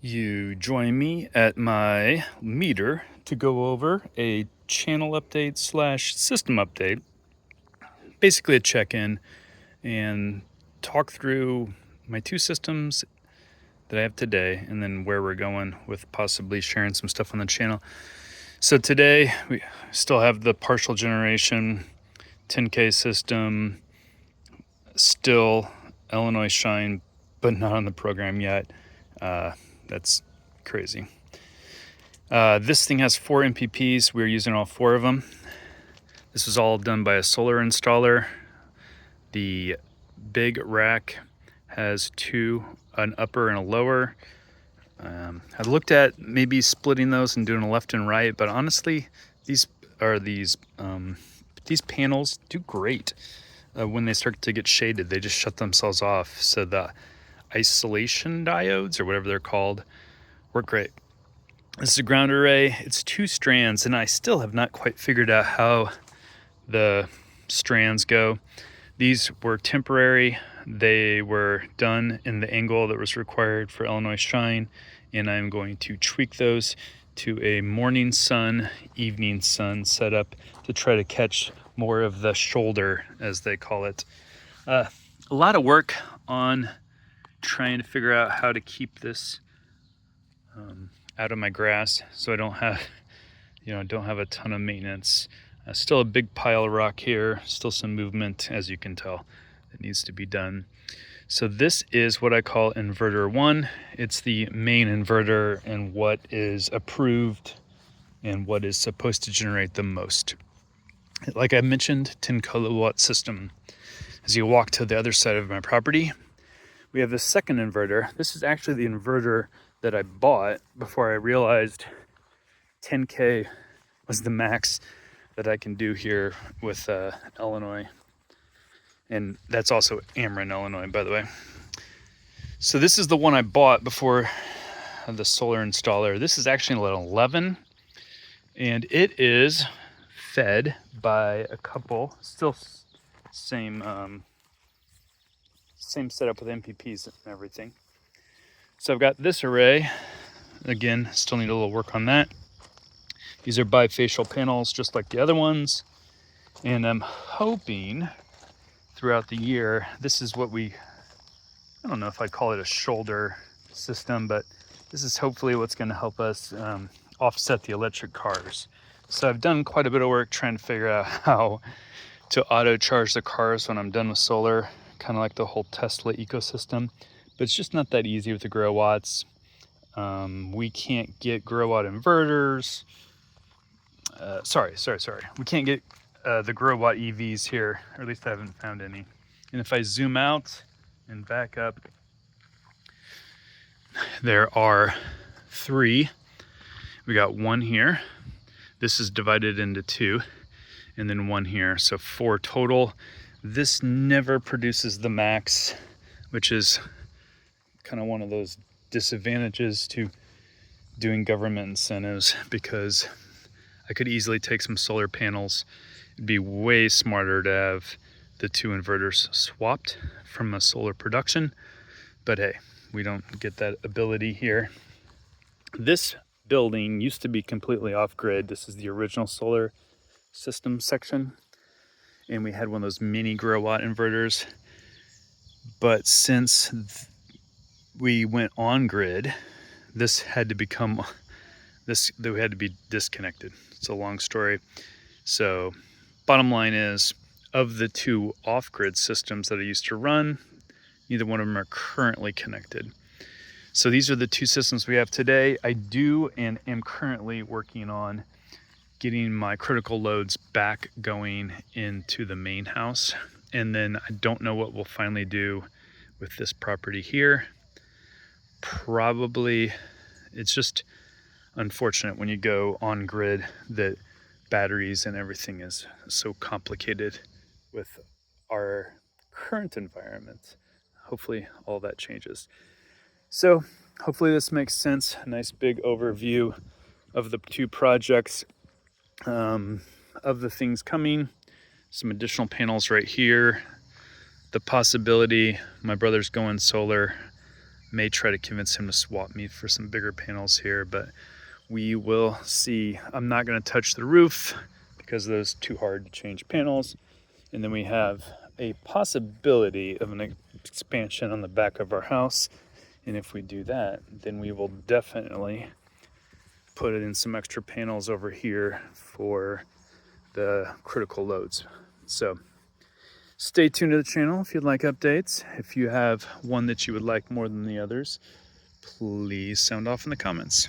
You join me at my meter to go over a channel update slash system update, basically a check-in, and talk through my two systems that I have today and then where we're going with possibly sharing some stuff on the channel. So today we still have the partial generation 10K system, still Illinois Shine, but not on the program yet. That's crazy. This thing has 4 MPPs. We're using all 4 of them. This was all done by a solar installer. The big rack has 2, an upper and a lower. I looked at maybe splitting those and doing a left and right, but honestly, these panels do great. When they start to get shaded, they just shut themselves off. So the isolation diodes, or whatever they're called, work great. This is a ground array. It's 2 strands, and I still have not quite figured out how the strands go. These were temporary. They were done in the angle that was required for Illinois Shine, and I'm going to tweak those to a morning sun, evening sun setup to try to catch more of the shoulder, as they call it. A lot of work on trying to figure out how to keep this out of my grass so I don't have a ton of maintenance. Still a big pile of rock here, still some movement, as you can tell, that needs to be done. So this is what I call inverter 1. It's the main inverter and what is approved and what is supposed to generate the most. Like I mentioned, 10 kilowatt system. As you walk to the other side of my property, we have the second inverter. This is actually the inverter that I bought before I realized 10K was the max that I can do here with Illinois. And that's also Ameren, Illinois, by the way. So this is the one I bought before the solar installer. This is actually an 11, and it is fed by a couple, still same setup with MPPs and everything. So I've got this array. Again, still need a little work on that. These are bifacial panels just like the other ones. And I'm hoping throughout the year, this is what I don't know if I'd call it a shoulder system, but this is hopefully what's going to help us offset the electric cars. So I've done quite a bit of work trying to figure out how to auto charge the cars when I'm done with solar, kind of like the whole Tesla ecosystem. But it's just not that easy with the grow watts. We can't get grow watt inverters. Sorry. We can't get the grow watt EVs here, or at least I haven't found any. And if I zoom out and back up, there are 3. We got 1 here. This is divided into 2, and then 1 here. So 4 total. This never produces the max, which is kind of one of those disadvantages to doing government incentives, because I could easily take some solar panels. It'd be way smarter to have the 2 inverters swapped from a solar production, but hey, we don't get that ability here. This building used to be completely off-grid. This is the original solar system section, and we had one of those mini grow watt inverters. But since we went on grid, this had to be disconnected. It's a long story. So bottom line is, of the 2 off-grid systems that I used to run, neither one of them are currently connected. So these are the 2 systems we have today. I do and am currently working on getting my critical loads back going into the main house. And then I don't know what we'll finally do with this property here. Probably, it's just unfortunate when you go on grid that batteries and everything is so complicated with our current environment. Hopefully all that changes. So hopefully this makes sense. A nice big overview of the 2 projects, of the things coming. Some additional panels right here. The possibility my brother's going solar May try to convince him to swap me for some bigger panels here, but we will see. I'm not going to touch the roof because those too hard to change panels. And then we have a possibility of an expansion on the back of our house. And if we do that, then we will definitely put in some extra panels over here for the critical loads. So stay tuned to the channel if you'd like updates. If you have one that you would like more than the others, please sound off in the comments.